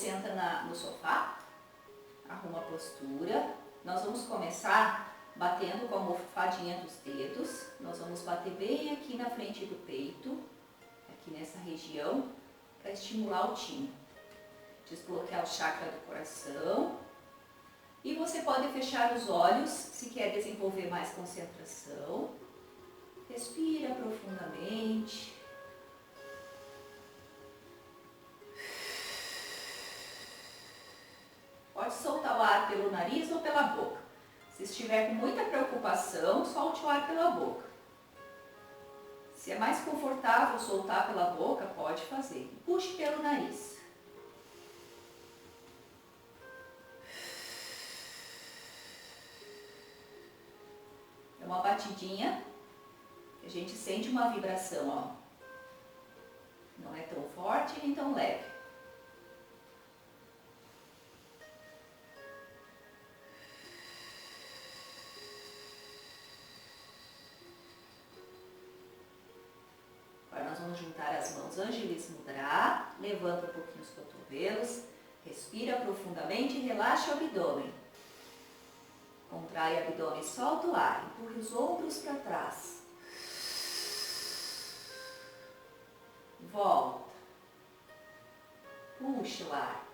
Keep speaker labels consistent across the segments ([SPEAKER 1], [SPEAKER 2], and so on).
[SPEAKER 1] senta no sofá, arruma a postura. Nós vamos começar batendo com a almofadinha dos dedos. Nós vamos bater bem aqui na frente do peito, aqui nessa região, para estimular o timo, desbloquear o chakra do coração. E você pode fechar os olhos se quer desenvolver mais concentração. Respira profundamente. Pode soltar o ar pelo nariz ou pela boca. Se estiver com muita preocupação, solte o ar pela boca. Se é mais confortável soltar pela boca, pode fazer. Puxe pelo nariz. É uma batidinha que a gente sente uma vibração, ó. Não é tão forte nem tão leve. Agora nós vamos juntar as mãos Angelis Mudra, levanta um pouquinho os cotovelos, respira profundamente e relaxa o abdômen. Contrai o abdômen, solta o ar, empurre os ombros para trás. Volta. Puxa o ar.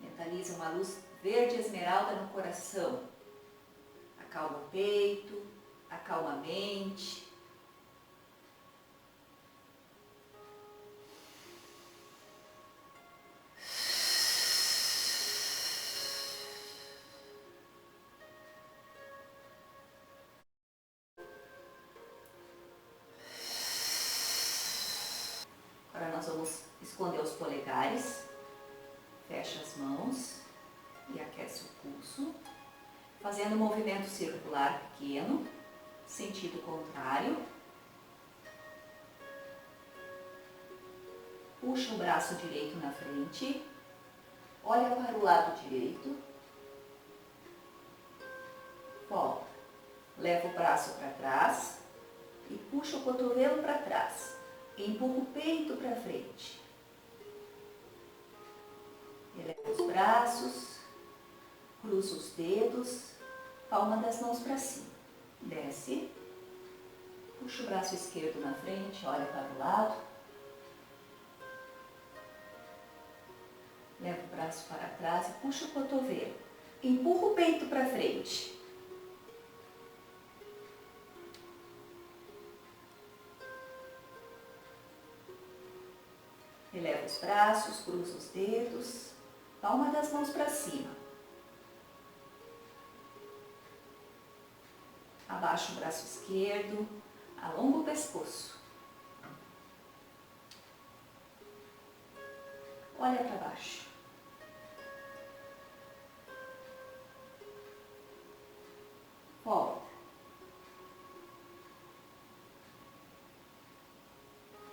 [SPEAKER 1] Mentaliza uma luz verde esmeralda no coração. Acalma o peito, acalma a mente. Agora nós vamos esconder os polegares. Fecha as mãos e aquece o pulso, fazendo um movimento circular pequeno, sentido contrário. Puxa o braço direito na frente, olha para o lado direito, volta, leva o braço para trás e puxa o cotovelo para trás, empurra o peito para frente. Eleva os braços, cruza os dedos, palma das mãos para cima. Desce, puxa o braço esquerdo na frente, olha para o lado. Leva o braço para trás e puxa o cotovelo. Empurra o peito para frente. Eleva os braços, cruza os dedos, palma das mãos para cima. Abaixa o braço esquerdo, alonga o pescoço. Olha para baixo. Volta.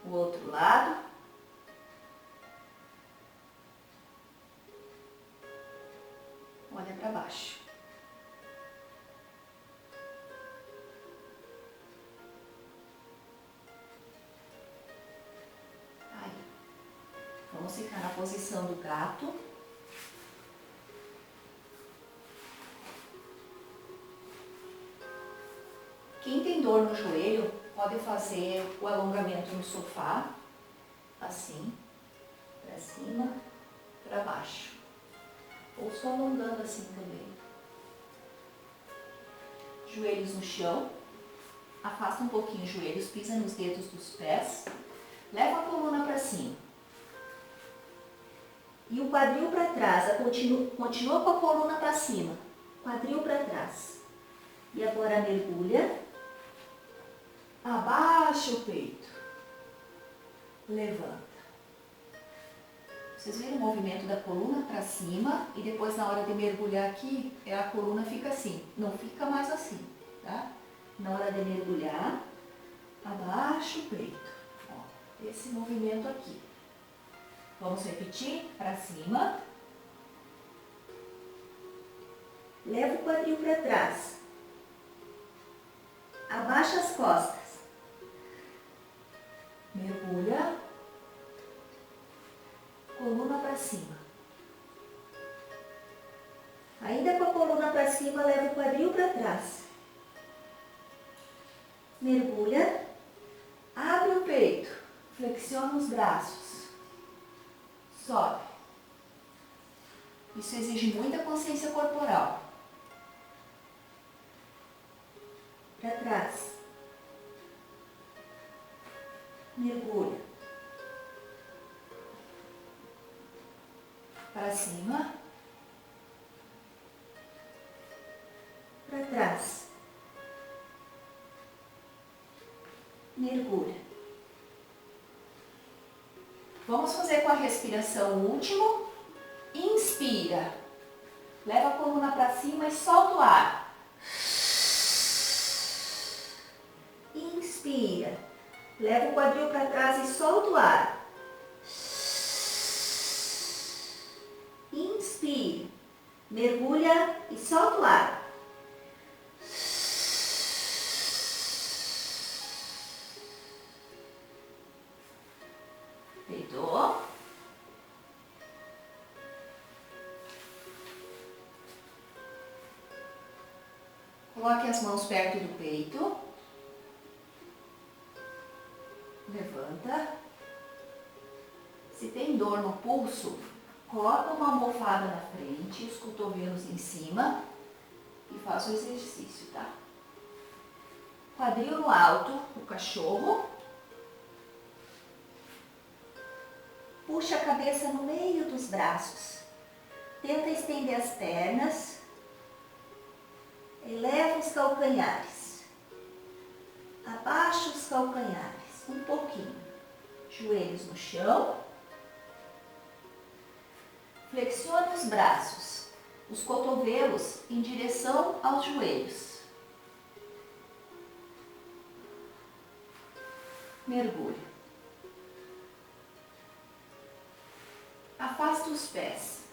[SPEAKER 1] O outro lado. Olha para baixo. Aí. Vamos ficar na posição do gato. Quem tem dor no joelho pode fazer o alongamento no sofá, assim, para cima, para baixo. Ou só alongando assim também. Joelhos no chão. Afasta um pouquinho os joelhos, pisa nos dedos dos pés. Leva a coluna para cima. E o quadril para trás. Continua com a coluna para cima. Quadril para trás. E agora mergulha. Abaixa o peito. Levanta. Vocês viram o movimento da coluna para cima e depois na hora de mergulhar aqui, a coluna fica assim, não fica mais assim, tá? Na hora de mergulhar, abaixa o peito. Ó, esse movimento aqui. Vamos repetir? Para cima. Leva o quadril para trás. Abaixa as costas. Mergulha. Coluna para cima. Ainda com a coluna para cima, leva o quadril para trás. Mergulha. Abre o peito. Flexiona os braços. Sobe. Isso exige muita consciência corporal. Para trás. Mergulha. Para cima. Para trás. Mergulha. Vamos fazer com a respiração último. Inspira. Leva a coluna para cima e solta o ar. Inspira. Leva o quadril para trás e solta o ar. Inspira. Mergulha e solta o ar. Deitou. Coloque as mãos perto do peito. Levanta. Se tem dor no pulso, coloca uma almofada na frente, os cotovelos em cima e faz o exercício, tá? Quadril no alto, o cachorro. Puxa a cabeça no meio dos braços. Tenta estender as pernas. Eleva os calcanhares. Abaixa os calcanhares um pouquinho. Joelhos no chão. Flexiona os braços, os cotovelos em direção aos joelhos. Mergulha. Afasta os pés.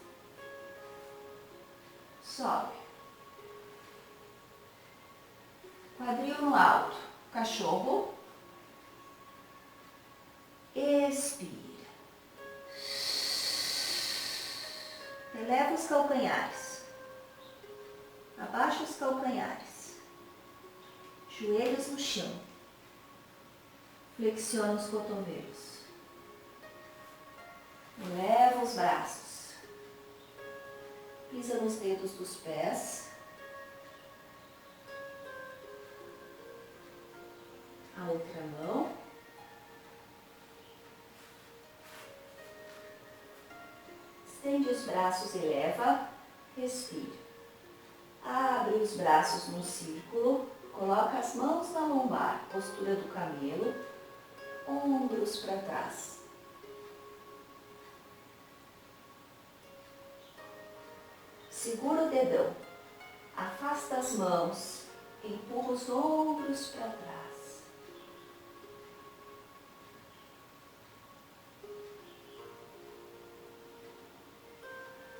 [SPEAKER 1] Sobe. Quadril no alto. Cachorro. Expira. Eleva os calcanhares. Abaixa os calcanhares. Joelhos no chão. Flexiona os cotovelos. Eleva os braços. Pisa nos dedos dos pés. A outra mão. Estende os braços e eleva. Respira. Abre os braços num círculo. Coloca as mãos na lombar. Postura do camelo. Ombros para trás. Segura o dedão. Afasta as mãos. Empurra os ombros para trás.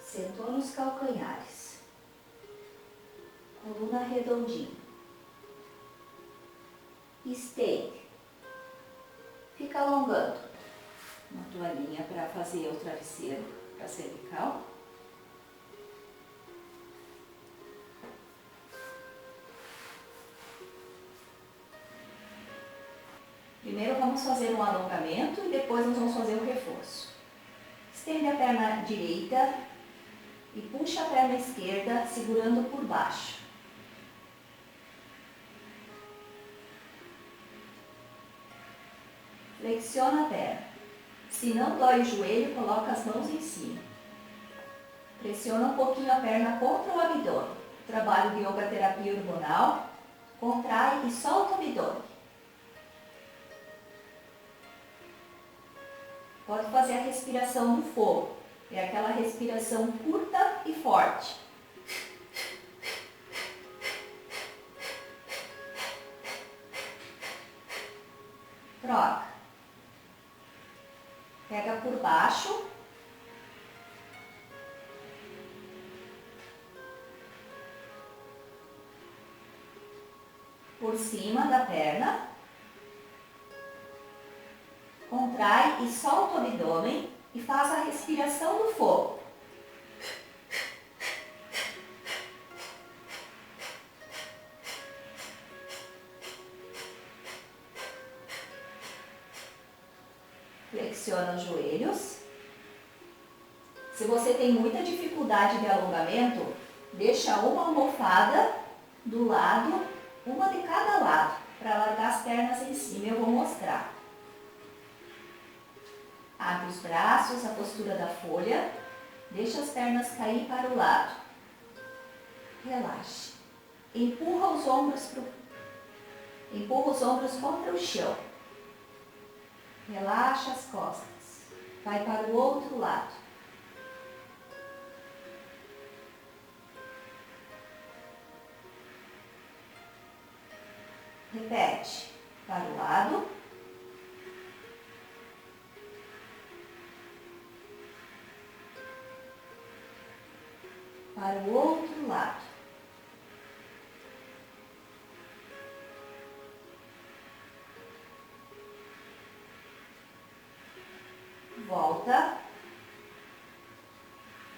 [SPEAKER 1] Sentou nos calcanhares. Coluna redondinha. Estende. Fica alongando. Uma toalhinha para fazer o travesseiro, para cervical. Primeiro vamos fazer um alongamento e depois nós vamos fazer o reforço. Estende a perna direita e puxa a perna esquerda segurando por baixo. Flexiona a perna. Se não dói o joelho, coloca as mãos em cima. Pressiona um pouquinho a perna contra o abdômen. Trabalho de yoga terapia hormonal. Contrai e solta o abdômen. Pode fazer a respiração do fogo. É aquela respiração curta e forte. Troca. Pega por baixo. por cima da perna. Contrai e solta o abdômen e faz a respiração do fogo. Flexiona os joelhos. Se você tem muita dificuldade de alongamento, deixa uma almofada do lado, uma de cada lado, para largar as pernas em cima. Eu vou mostrar. Abre os braços, a postura da folha. Deixa as pernas cair para o lado. Relaxe. Empurra os ombros contra o chão. Relaxa as costas. Vai para o outro lado. Repete. Para o lado. Para o outro lado. Volta.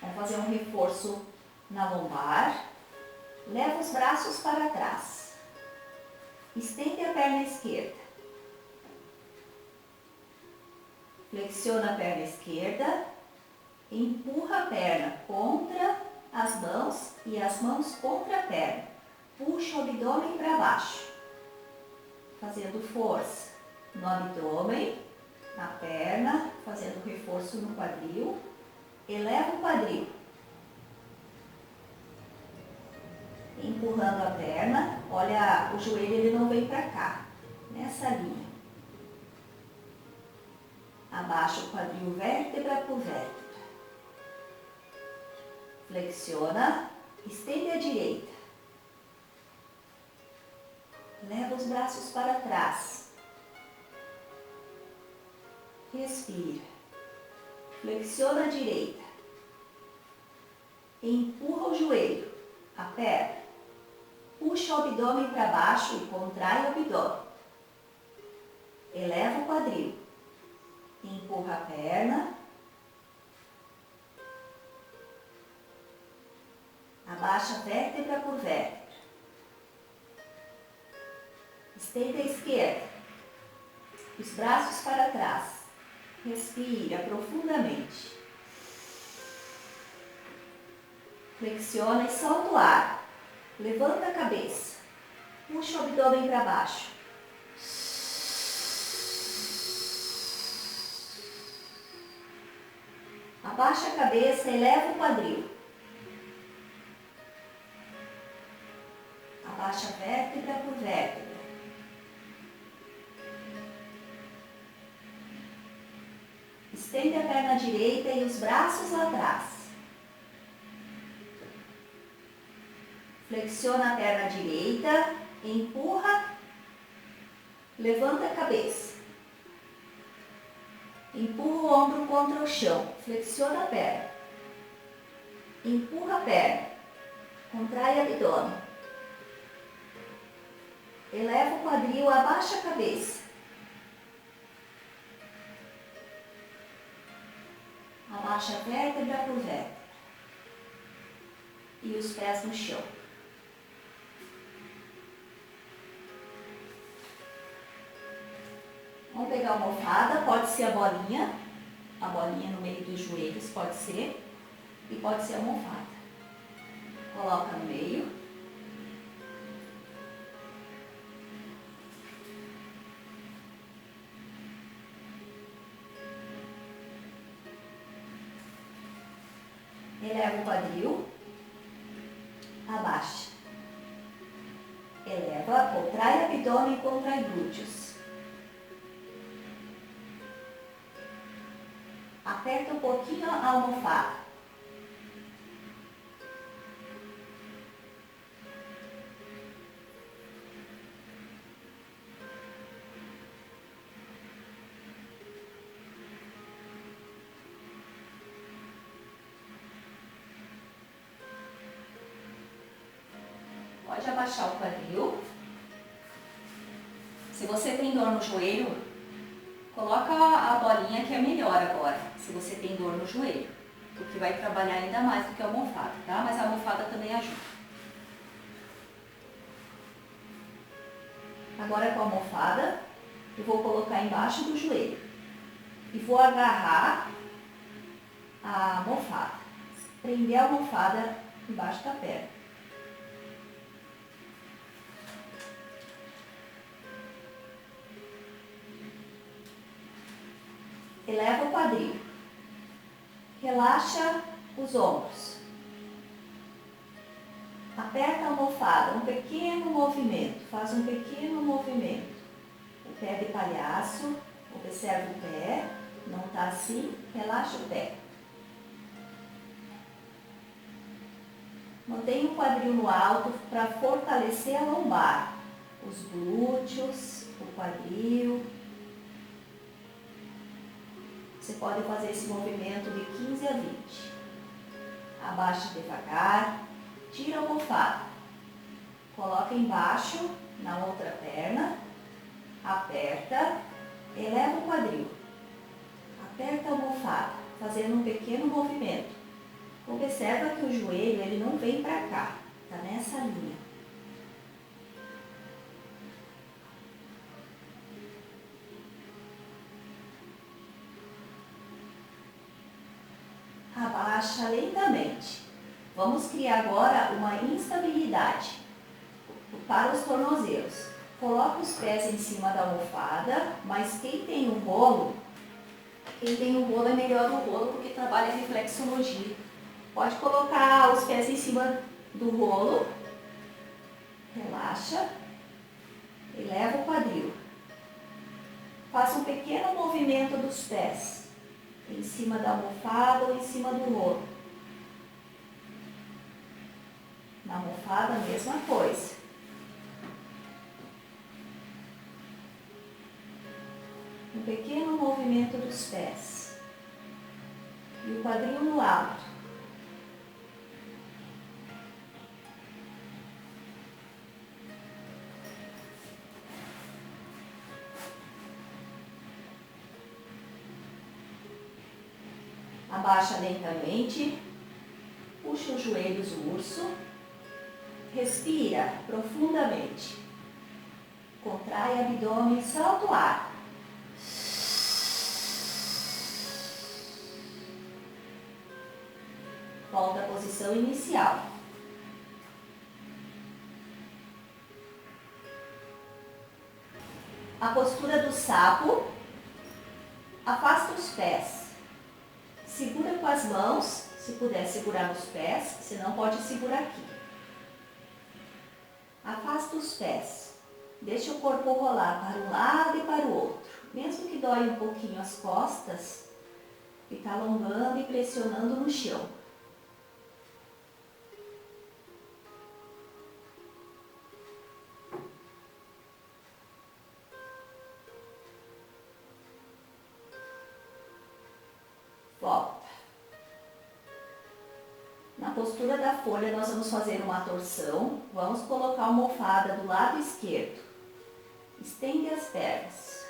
[SPEAKER 1] Vamos fazer um reforço na lombar. Leva os braços para trás. Estende a perna esquerda. Flexiona a perna esquerda. Empurra a perna contra as mãos e as mãos contra a perna. Puxa o abdômen para baixo. Fazendo força no abdômen, na perna, fazendo reforço no quadril. Eleva o quadril. Empurrando a perna. Olha, o joelho ele não vem para cá, nessa linha. Abaixa o quadril vértebra por vértebra. Flexiona, estende a direita. Leva os braços para trás. Respira. Flexiona a direita. Empurra o joelho, a perna. Puxa o abdômen para baixo e contrai o abdômen. Eleva o quadril. Empurra a perna. Abaixa vértebra por vértebra. Estende a esquerda. Os braços para trás. Respira profundamente. Flexiona e solta o ar. Levanta a cabeça. Puxa o abdômen para baixo. Abaixa a cabeça e eleva o quadril. Abaixa vértebra por vértebra. Estende a perna direita e os braços atrás. Flexiona a perna direita, empurra, levanta a cabeça. Empurra o ombro contra o chão, flexiona a perna. Empurra a perna, contrai o abdômen. Eleva o quadril, abaixa a cabeça. Abaixa a vértebra por vértebra. E os pés no chão. Vamos pegar a almofada, pode ser a bolinha no meio dos joelhos, pode ser, e pode ser a almofada. Coloca no meio. Eleva o quadril, abaixa. Eleva, contrai abdômen e contrai glúteos. Aperta um pouquinho a almofada. Pode abaixar o quadril. Se você tem dor no joelho, coloca a bolinha que é melhor agora, se você tem dor no joelho, porque vai trabalhar ainda mais do que a almofada, tá? Mas a almofada também ajuda. Agora com a almofada, eu vou colocar embaixo do joelho e vou agarrar a almofada, prender a almofada embaixo da perna. Eleva o quadril, relaxa os ombros, aperta a almofada, um pequeno movimento, faz um pequeno movimento. O pé de palhaço, observa o pé, não está assim, relaxa o pé. Mantenha o quadril no alto para fortalecer a lombar, os glúteos, o quadril. Você pode fazer esse movimento de 15 a 20. Abaixa devagar, tira a almofada. Coloca embaixo, na outra perna. Aperta, eleva o quadril. Aperta a almofada, fazendo um pequeno movimento. Observa que o joelho ele não vem para cá, tá nessa linha. Abaixa lentamente. Vamos criar agora uma instabilidade para os tornozelos. Coloca os pés em cima da almofada, mas quem tem um rolo é melhor o rolo porque trabalha a reflexologia. Pode colocar os pés em cima do rolo, relaxa, eleva o quadril. Faça um pequeno movimento dos pés, em cima da almofada ou em cima do rolo. Na almofada, a mesma coisa. Um pequeno movimento dos pés. E o quadril no alto. Abaixa lentamente, puxa os joelhos urso, respira profundamente, contrai o abdômen, solta o ar. Volta à posição inicial. A postura do sapo, afasta os pés. Segura com as mãos, se puder segurar nos pés, se não pode segurar aqui. Afasta os pés, deixa o corpo rolar para um lado e para o outro. Mesmo que dói um pouquinho as costas, fica alongando e pressionando no chão. Volta. Na postura da folha nós vamos fazer uma torção. Vamos colocar a almofada do lado esquerdo. Estende as pernas.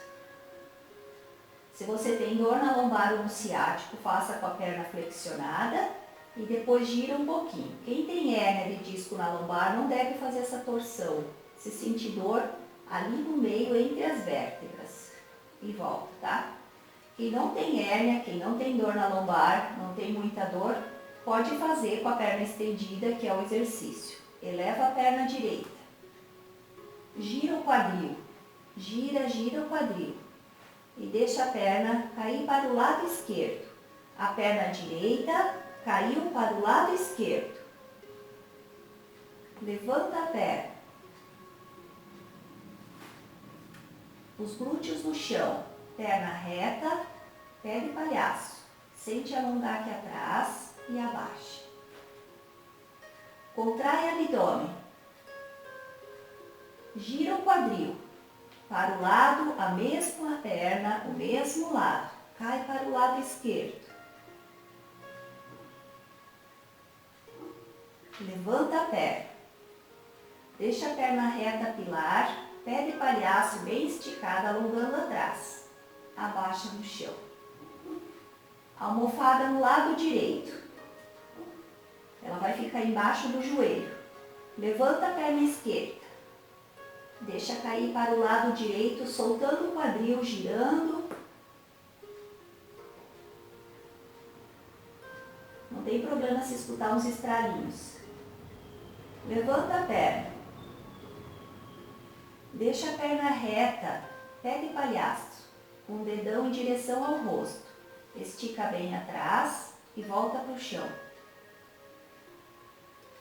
[SPEAKER 1] Se você tem dor na lombar ou no ciático, faça com a perna flexionada e depois gira um pouquinho. Quem tem hérnia de disco na lombar não deve fazer essa torção. Se sentir dor, ali no meio entre as vértebras. E volta, tá? Quem não tem hérnia, quem não tem dor na lombar, não tem muita dor, pode fazer com a perna estendida, que é o exercício. Eleva a perna direita. Gira o quadril. Gira, gira o quadril. E deixa a perna cair para o lado esquerdo. A perna direita caiu para o lado esquerdo. Levanta a perna. Os glúteos no chão. Perna reta, pé de palhaço. Sente alongar aqui atrás e abaixa. Contrai abdômen. Gira o quadril. Para o lado, a mesma perna, o mesmo lado. Cai para o lado esquerdo. Levanta a perna. Deixa a perna reta pilar, pé de palhaço bem esticado, alongando atrás. Abaixa no chão. Almofada no lado direito. Ela vai ficar embaixo do joelho. Levanta a perna esquerda. Deixa cair para o lado direito, soltando o quadril, girando. Não tem problema se escutar uns estralinhos. Levanta a perna. Deixa a perna reta, pé de palhaço, com o dedão em direção ao rosto. Estica bem atrás e volta para o chão.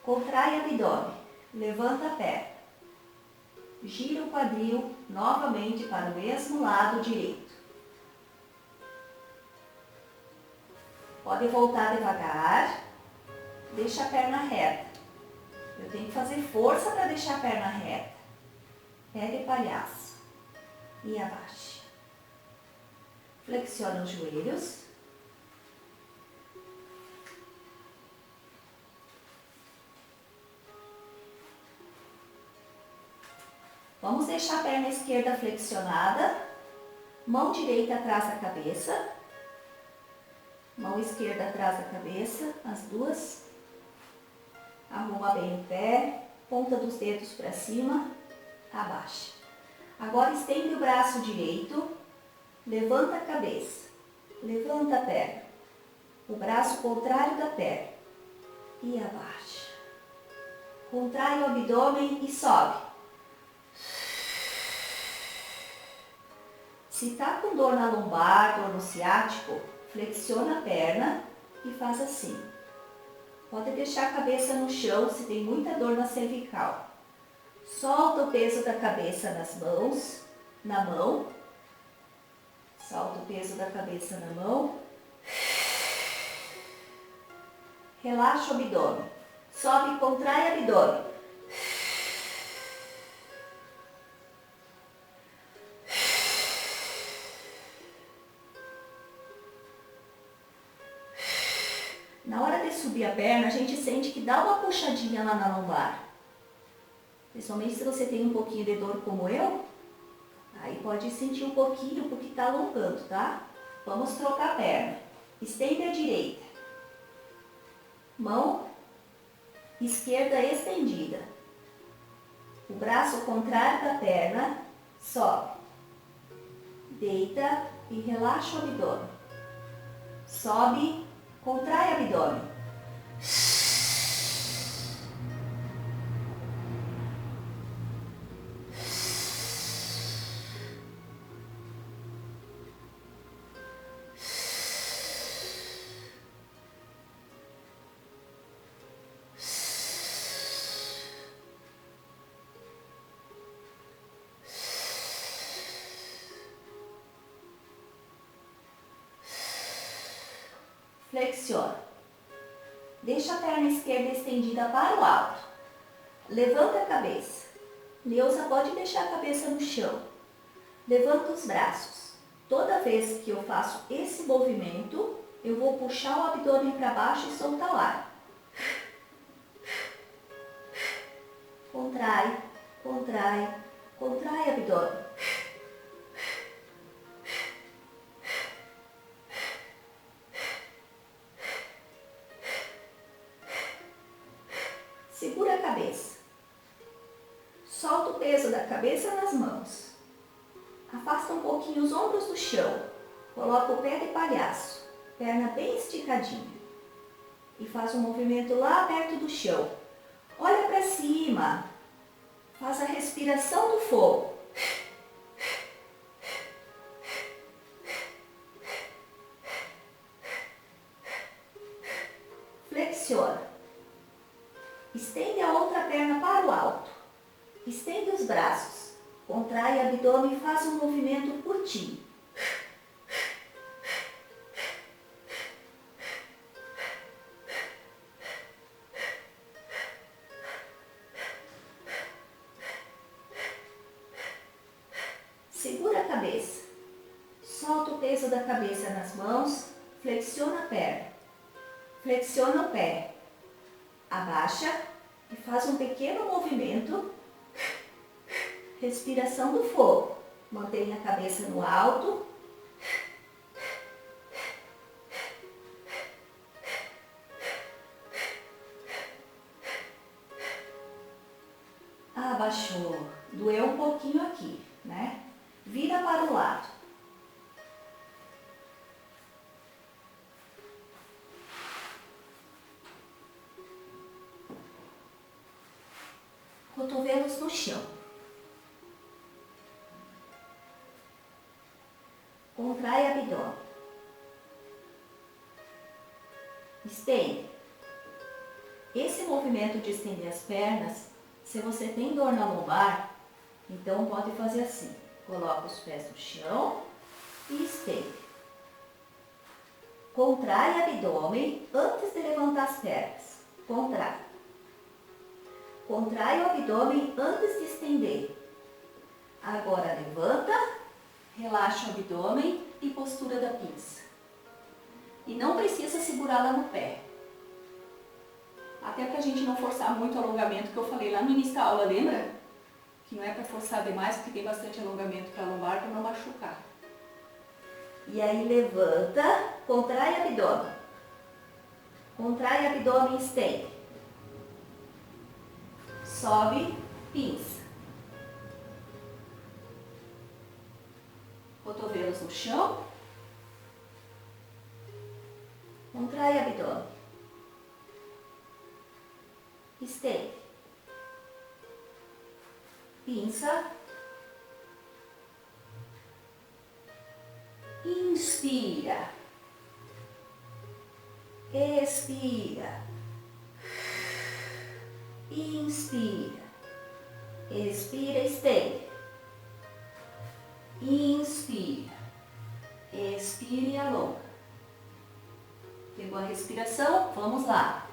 [SPEAKER 1] Contrai o abdômen, levanta a perna. Gira o quadril novamente para o mesmo lado direito. Pode voltar devagar. Deixa a perna reta. Eu tenho que fazer força para deixar a perna reta. Pé de palhaço. E abaixa. Flexiona os joelhos. Vamos deixar a perna esquerda flexionada. Mão direita atrás da cabeça. Mão esquerda atrás da cabeça, as duas. Arruma bem o pé, ponta dos dedos para cima, abaixa. Agora estende o braço direito, levanta a cabeça, levanta a perna. O braço contrário da perna e abaixa. Contrai o abdômen e sobe. Se está com dor na lombar, dor no ciático, flexiona a perna e faz assim. Pode deixar a cabeça no chão se tem muita dor na cervical. Solta o peso da cabeça nas mãos, na mão. Solta o peso da cabeça na mão. Relaxa o abdômen. Sobe e contrai o abdômen. Na hora de subir a perna, a gente sente que dá uma puxadinha lá na lombar. Principalmente se você tem um pouquinho de dor como eu, aí pode sentir um pouquinho porque está alongando, tá? Vamos trocar a perna. Estende a direita. Mão esquerda estendida. O braço contrário da perna sobe. Deita e relaxa o abdômen. Sobe, contrai o abdômen. Flexiona. Deixa a perna esquerda estendida para o alto. Levanta a cabeça. Neuza, pode deixar a cabeça no chão. Levanta os braços. Toda vez que eu faço esse movimento, eu vou puxar o abdômen para baixo e soltar o ar. Contrai, contrai, contrai o abdômen. Segura a cabeça. Solta o peso da cabeça nas mãos. Afasta um pouquinho os ombros do chão. Coloca o pé de palhaço. Perna bem esticadinha. E faz um movimento lá perto do chão. Olha para cima. Faz a respiração do fogo. Flexiona. Estende a outra perna para o alto. Estende os braços. Contrai o abdômen e faz um movimento curtinho. Segura a cabeça. Solta o peso da cabeça nas mãos. Flexiona a perna. Flexiona o pé. Abaixa e faz um pequeno movimento Respiração do fogo. Mantenha a cabeça no alto. Abaixou. Doeu um pouquinho aqui, né? Vira para o lado. Cotovelos no chão. Contrai abdômen. Estende. Esse movimento de estender as pernas, se você tem dor na lombar, então pode fazer assim. Coloca os pés no chão e estende. Contrai abdômen antes de levantar as pernas. Contrai. Contrai o abdômen antes de estender. Agora levanta, relaxa o abdômen e postura da pinça. E não precisa segurar lá no pé. Até para a gente não forçar muito o alongamento que eu falei lá no início da aula, lembra? Que não é para forçar demais, porque tem bastante alongamento para a lombar para não machucar. E aí levanta, contrai o abdômen. Contrai o abdômen e estende. Sobe, pinça. Cotovelos no chão. Contrai o abdômen. Estende. Pinça. Inspira. Expira. Inspira. Expira, estende. Inspira. Expira e alonga. Pegou a respiração? Vamos lá.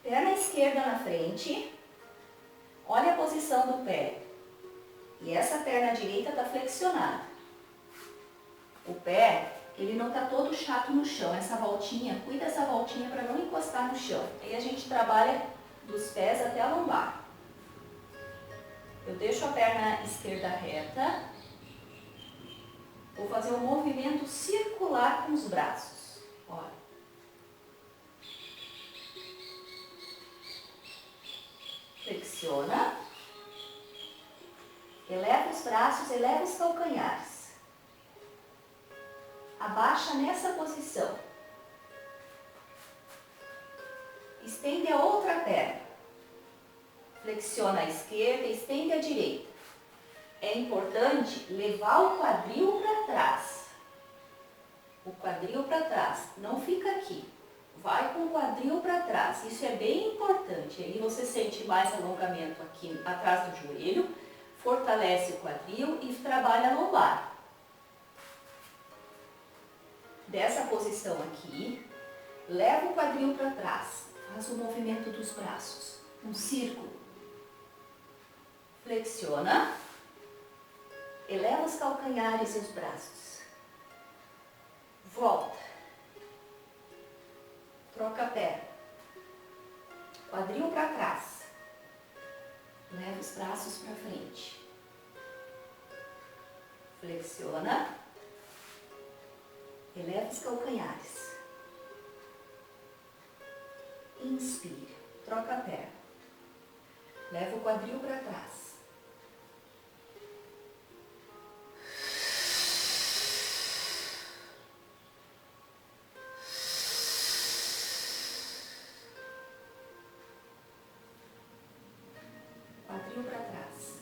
[SPEAKER 1] Perna esquerda na frente, olha a posição do pé. E essa perna direita está flexionada. O pé, ele não está todo chato no chão. Essa voltinha, cuida dessa voltinha para não encostar no chão. Aí a gente trabalha dos pés até a lombar. Eu deixo a perna esquerda reta. Vou fazer um movimento circular com os braços. Olha. Flexiona, eleva os braços, eleva os calcanhares, abaixa nessa posição, estende a outra perna, flexiona a esquerda, estende a direita. É importante levar o quadril para trás, não fica aqui. Vai com o quadril para trás, isso é bem importante. Aí você sente mais alongamento aqui atrás do joelho, fortalece o quadril e trabalha a lombar. Dessa posição aqui, leva o quadril para trás, faz o movimento dos braços, um círculo. Flexiona, eleva os calcanhares e os braços. Volta. Troca a perna, quadril para trás, leva os braços para frente, flexiona, eleva os calcanhares, inspira, troca a perna, leva o quadril para trás. Quadril para trás.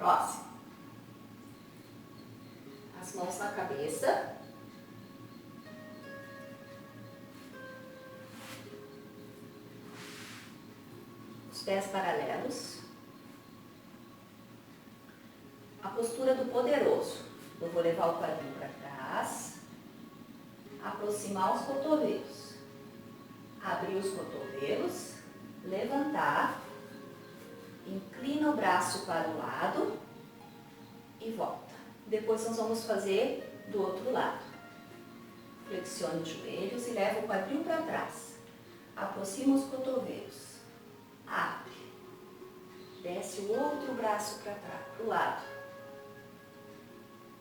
[SPEAKER 1] Próximo. As mãos na cabeça. Os pés paralelos. A postura do poderoso. Eu vou levar o quadril para trás. Aproximar os cotovelos. Abrir os cotovelos. Levantar. Inclina o braço para o lado. E volta. Depois nós vamos fazer do outro lado. Flexione os joelhos e leva o quadril para trás. Aproxima os cotovelos. Abre. Desce o outro braço para trás, para o lado.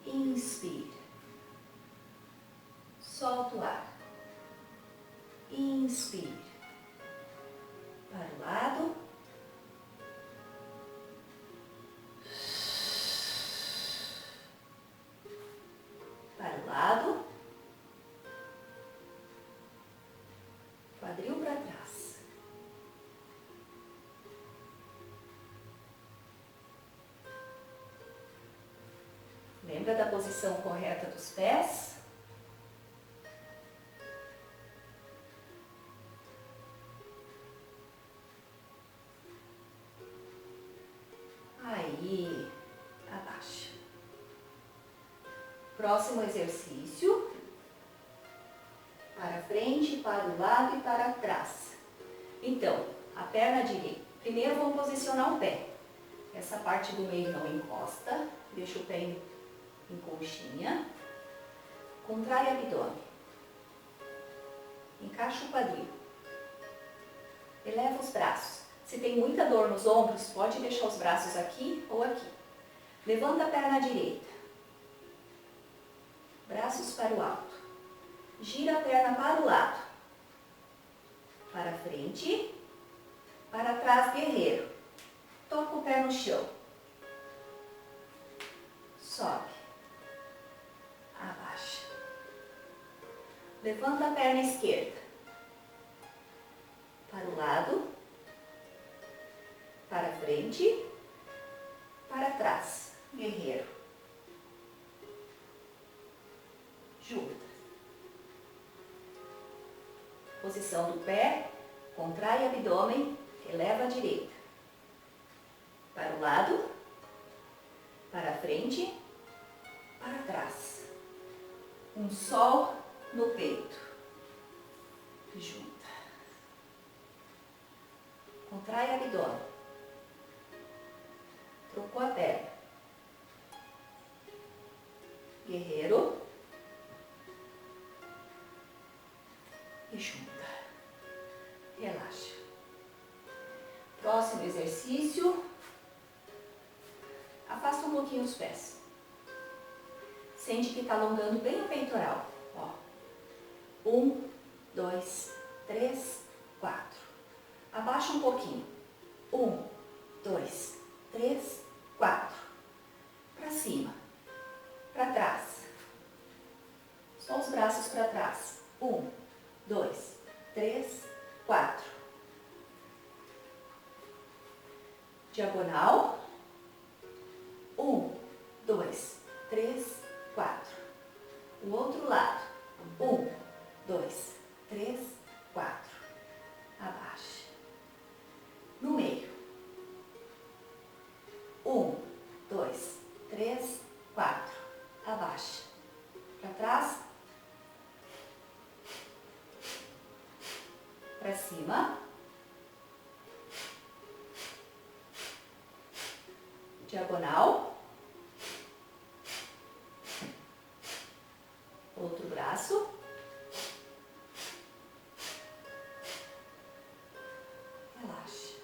[SPEAKER 1] Inspira. Solta o ar. Inspira. Para o lado. Para o lado. Quadril para trás. Lembra da posição correta dos pés? Aí, abaixa. Próximo exercício. Para frente, para o lado e para trás. Então, a perna direita. Primeiro vamos posicionar o pé. Essa parte do meio não encosta. Deixa o pé em conchinha. Contrai o abdômen. Encaixa o quadril. Eleva os braços. Se tem muita dor nos ombros, pode deixar os braços aqui ou aqui. Levanta a perna direita. Braços para o alto. Gira a perna para o lado. Para frente. Para trás, guerreiro. Toca o pé no chão. Sobe. Abaixa. Levanta a perna esquerda. Para o lado. Para frente. Para trás, guerreiro. Junta. Posição do pé, contrai o abdômen, eleva a direita. Para o lado, para frente, para trás. Um sol no peito. Junta. Contrai o abdômen. Trocou a perna. Guerreiro. E junta. Relaxa. Próximo exercício. Afasta um pouquinho os pés. Sente que está alongando bem o peitoral. Ó. 1, 2, 3, 4. Abaixa um pouquinho. 1, 2, 3, 4. Para cima. Para trás. Só os braços para trás. 1, 2, 3, 4. Diagonal. 1, 2, 3, 4. O outro lado. 1, 2, 3, 4. Abaixa. No meio. 1, 2, 3, 4. Abaixa. Para trás. Para cima. Diagonal. Outro braço. Relaxa.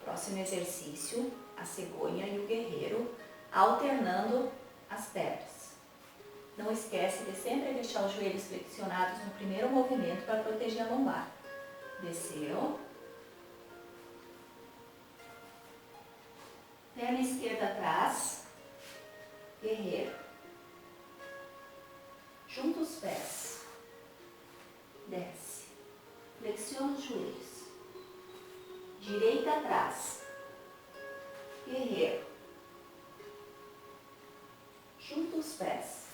[SPEAKER 1] Próximo exercício, a cegonha e o guerreiro, alternando as pernas. Não esquece de sempre deixar os joelhos flexionados no primeiro movimento para proteger a lombar. Desceu. Perna esquerda atrás. Guerreiro. Junta os pés. Desce. Flexiona os joelhos. para trás. Guerreiro. Junta os pés.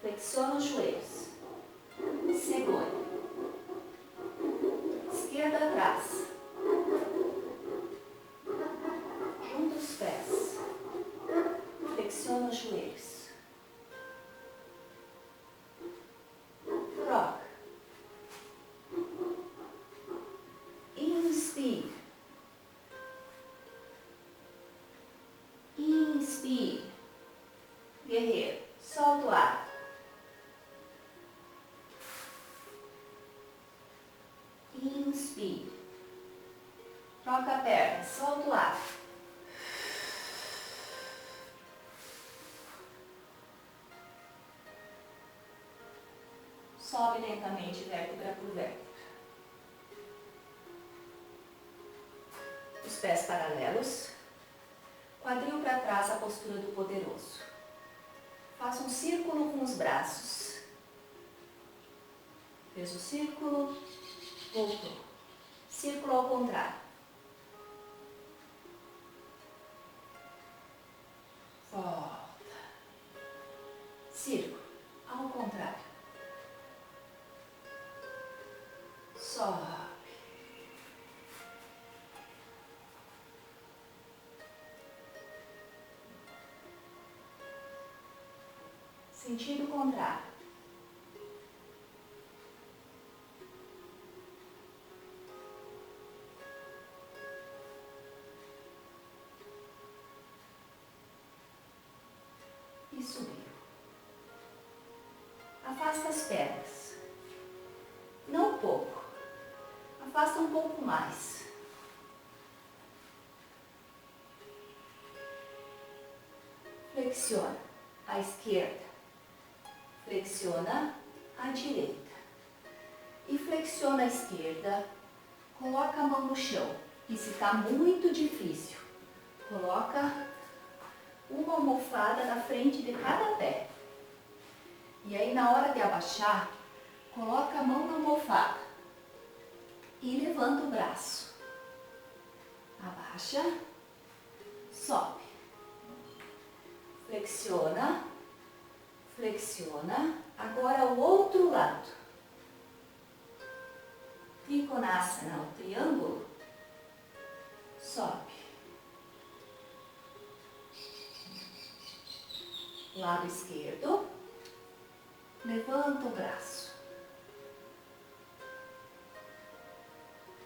[SPEAKER 1] Flexiona os joelhos. Segura. Esquerda atrás. Junta os pés. Flexiona os joelhos. Troca. Inspire. Inspire. Guerreiro. Solta o ar. Inspire. Troca a perna. Solta o ar. Sobe lentamente, vértebra por vértebra. Os pés paralelos. Quadril para trás, a postura do poderoso. Faça um círculo com os braços. Fez o círculo, voltou. Círculo ao contrário. Volta. Círculo ao contrário. Sobe. Sentido contrário. E subiu. Afasta as pernas. Não pouco. Afasta um pouco mais. Flexiona a esquerda. Flexiona a direita. E flexiona a esquerda. Coloca a mão no chão. E se está muito difícil, coloca uma almofada na frente de cada pé. E aí na hora de abaixar, coloca a mão na almofada. E levanta o braço. Abaixa. Sobe. Flexiona. Flexiona. Agora o outro lado. Trikonasana, o triângulo. Sobe. Lado esquerdo. Levanta o braço.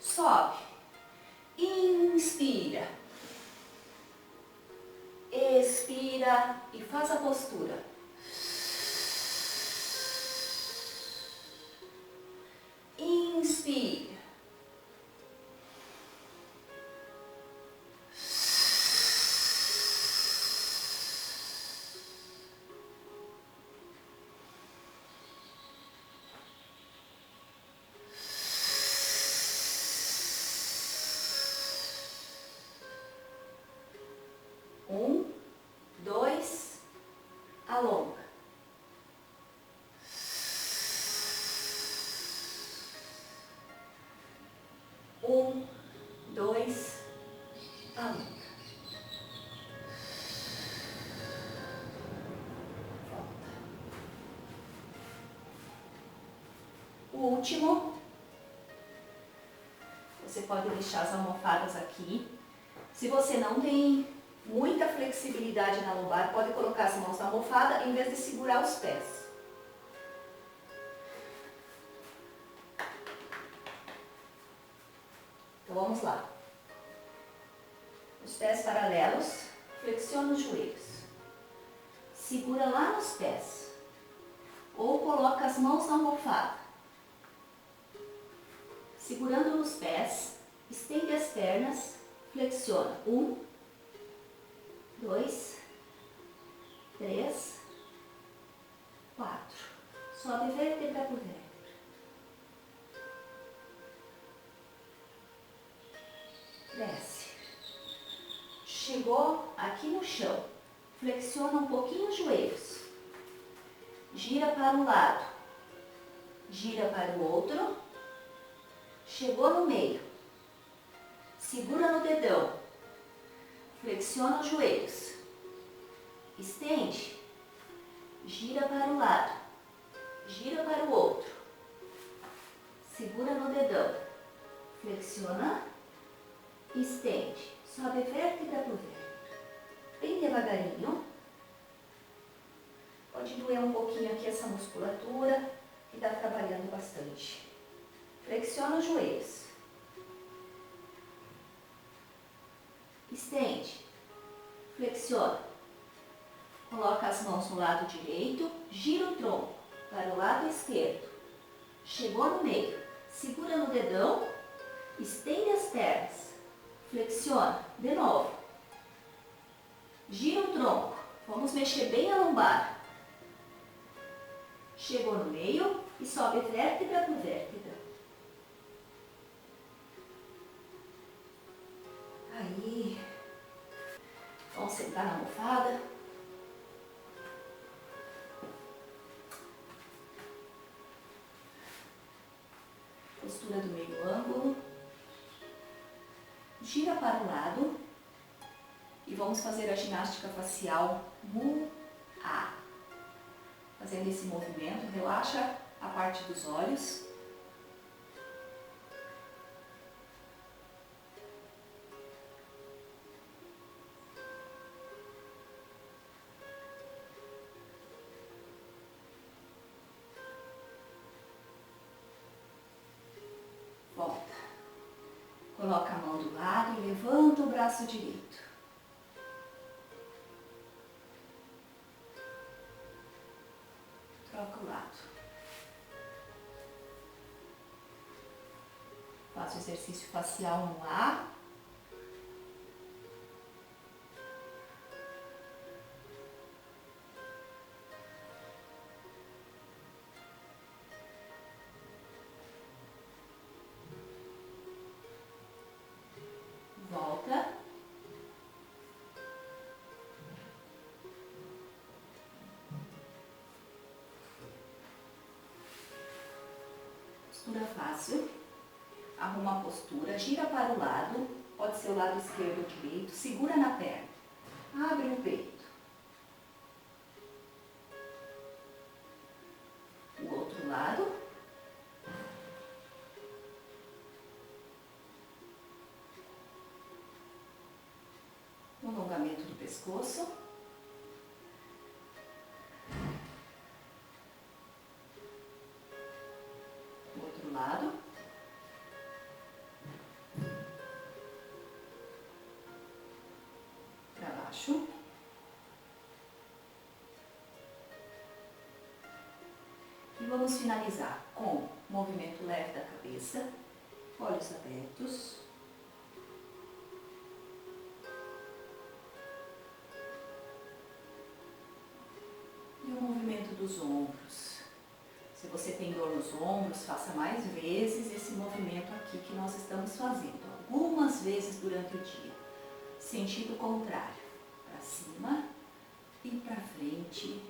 [SPEAKER 1] Sobe. Inspira. Expira e faz a postura. Inspira. Alonga. Dois, alonga. Volta. O último, você pode deixar as almofadas aqui. Se você não tem muita flexibilidade na lombar, pode colocar as mãos na almofada em vez de segurar os pés. Então vamos lá. Os pés paralelos, flexiona os joelhos. Segura lá nos pés. Ou coloca as mãos na almofada. Segurando nos pés, estende as pernas, flexiona. 1, 2, 3, 4. Sobe vértebra por vértebra. Desce. Chegou aqui no chão. Flexiona um pouquinho os joelhos. Gira para um lado. Gira para o outro. Chegou no meio. segura no dedão, flexiona os joelhos, estende, gira para um lado, gira para o outro, segura no dedão, flexiona, estende, sobe vértebra por vértebra, bem devagarinho. Pode doer um pouquinho aqui essa musculatura, que está trabalhando bastante. Flexiona os joelhos. Estende. Flexiona. Coloca as mãos no lado direito, gira o tronco para o lado esquerdo. Chegou no meio. Segura no dedão, estende as pernas. Flexiona. De novo. Gira o tronco. Vamos mexer bem a lombar. Chegou no meio e sobe vértebra por vértebra. Aí. Vamos sentar na almofada. Postura do meio ângulo. Gira para o lado. E vamos fazer a ginástica facial Mu-A. Fazendo esse movimento, relaxa a parte dos olhos. Volta. Coloca a mão do lado e levanta o braço direito. Troca o lado. Faça o exercício facial no ar. Volta. Postura fácil. Arruma a postura, gira para o lado, pode ser o lado esquerdo ou direito, segura na perna, abre o peito. O outro lado. O alongamento do pescoço. O outro lado. Para baixo. E vamos finalizar com movimento leve da cabeça, olhos abertos. E o movimento dos ombros. Se você tem dor nos ombros, faça mais vezes esse movimento aqui que nós estamos fazendo. Algumas vezes durante o dia. Sentido contrário. Para cima e para frente.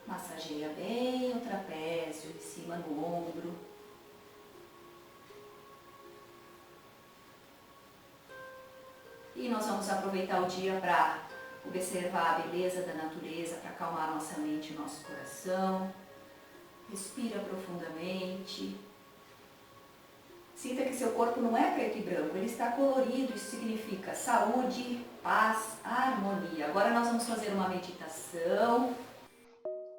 [SPEAKER 1] Massageia bem o trapézio, em cima no ombro. E nós vamos aproveitar o dia para observar a beleza da natureza, para acalmar nossa mente e nosso coração. Respira profundamente. Sinta que seu corpo não é preto e branco, ele está colorido. Isso significa saúde, paz, harmonia. Agora nós vamos fazer uma meditação.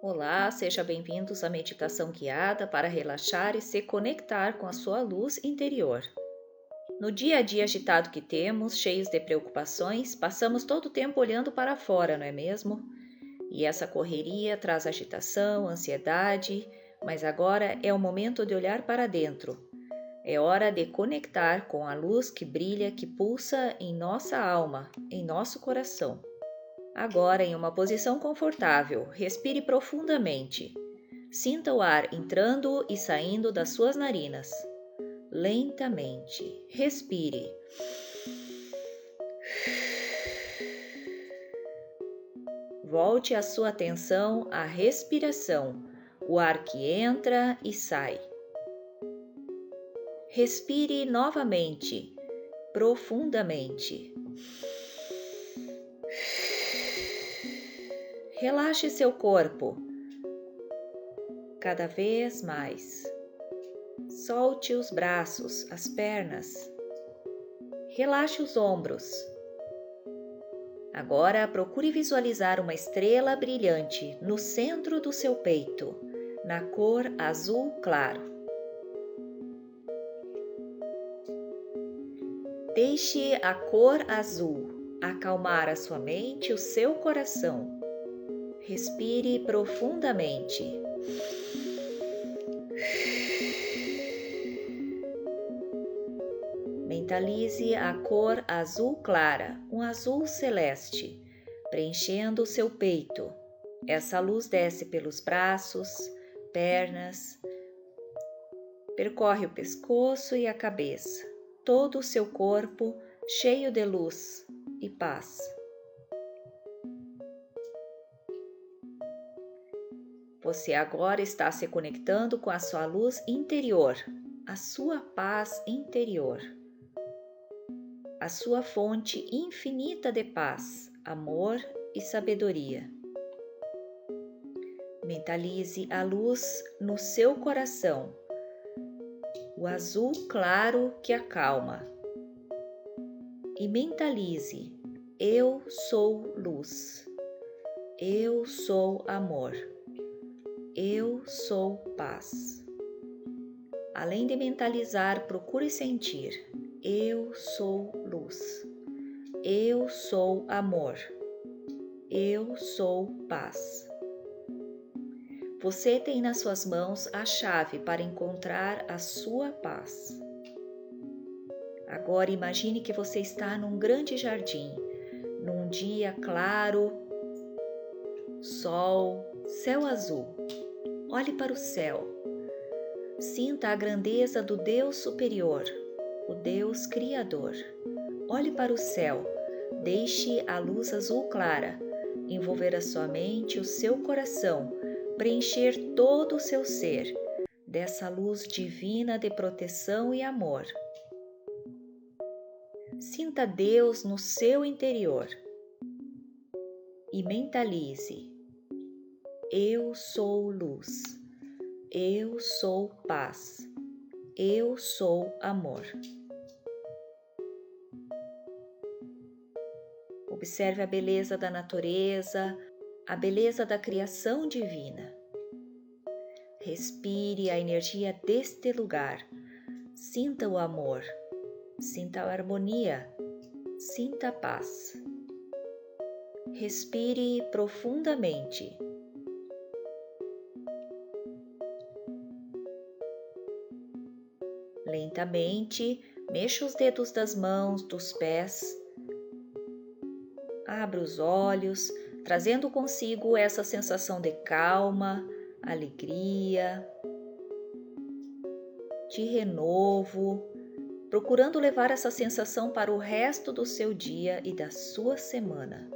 [SPEAKER 2] Olá, seja bem-vindos à meditação guiada para relaxar e se conectar com a sua luz interior. No dia a dia agitado que temos, cheios de preocupações, passamos todo o tempo olhando para fora, não é mesmo? E essa correria traz agitação, ansiedade, mas agora é o momento de olhar para dentro. É hora de conectar com a luz que brilha, que pulsa em nossa alma, em nosso coração. Agora, em uma posição confortável, respire profundamente. Sinta o ar entrando e saindo das suas narinas. Lentamente, respire. Volte a sua atenção à respiração, o ar que entra e sai. Respire novamente, profundamente. Relaxe seu corpo cada vez mais. Solte os braços, as pernas. Relaxe os ombros. Agora procure visualizar uma estrela brilhante no centro do seu peito, na cor azul claro. Deixe a cor azul acalmar a sua mente e o seu coração. Respire profundamente. Mentalize a cor azul clara, um azul celeste, preenchendo o seu peito. Essa luz desce pelos braços, pernas, percorre o pescoço e a cabeça, todo o seu corpo cheio de luz e paz. Você agora está se conectando com a sua luz interior, a sua paz interior, a sua fonte infinita de paz, amor e sabedoria. Mentalize a luz no seu coração, o azul claro que acalma. E mentalize: eu sou luz, eu sou amor, eu sou paz. Além de mentalizar, procure sentir: eu sou luz, eu sou amor, eu sou paz. Você tem nas suas mãos a chave para encontrar a sua paz. Agora imagine que você está num grande jardim, num dia claro, sol, céu azul. Olhe para o céu. Sinta a grandeza do Deus superior, o Deus Criador. Olhe para o céu. Deixe a luz azul clara envolver a sua mente e o seu coração, preencher todo o seu ser dessa luz divina de proteção e amor. Sinta Deus no seu interior e mentalize: eu sou luz, eu sou paz, eu sou amor. Observe a beleza da natureza, a beleza da criação divina. Respire a energia deste lugar. Sinta o amor, sinta a harmonia, sinta a paz. Respire profundamente. Lentamente, mexa os dedos das mãos, dos pés. Abra os olhos, trazendo consigo essa sensação de calma, alegria, de renovo, procurando levar essa sensação para o resto do seu dia e da sua semana.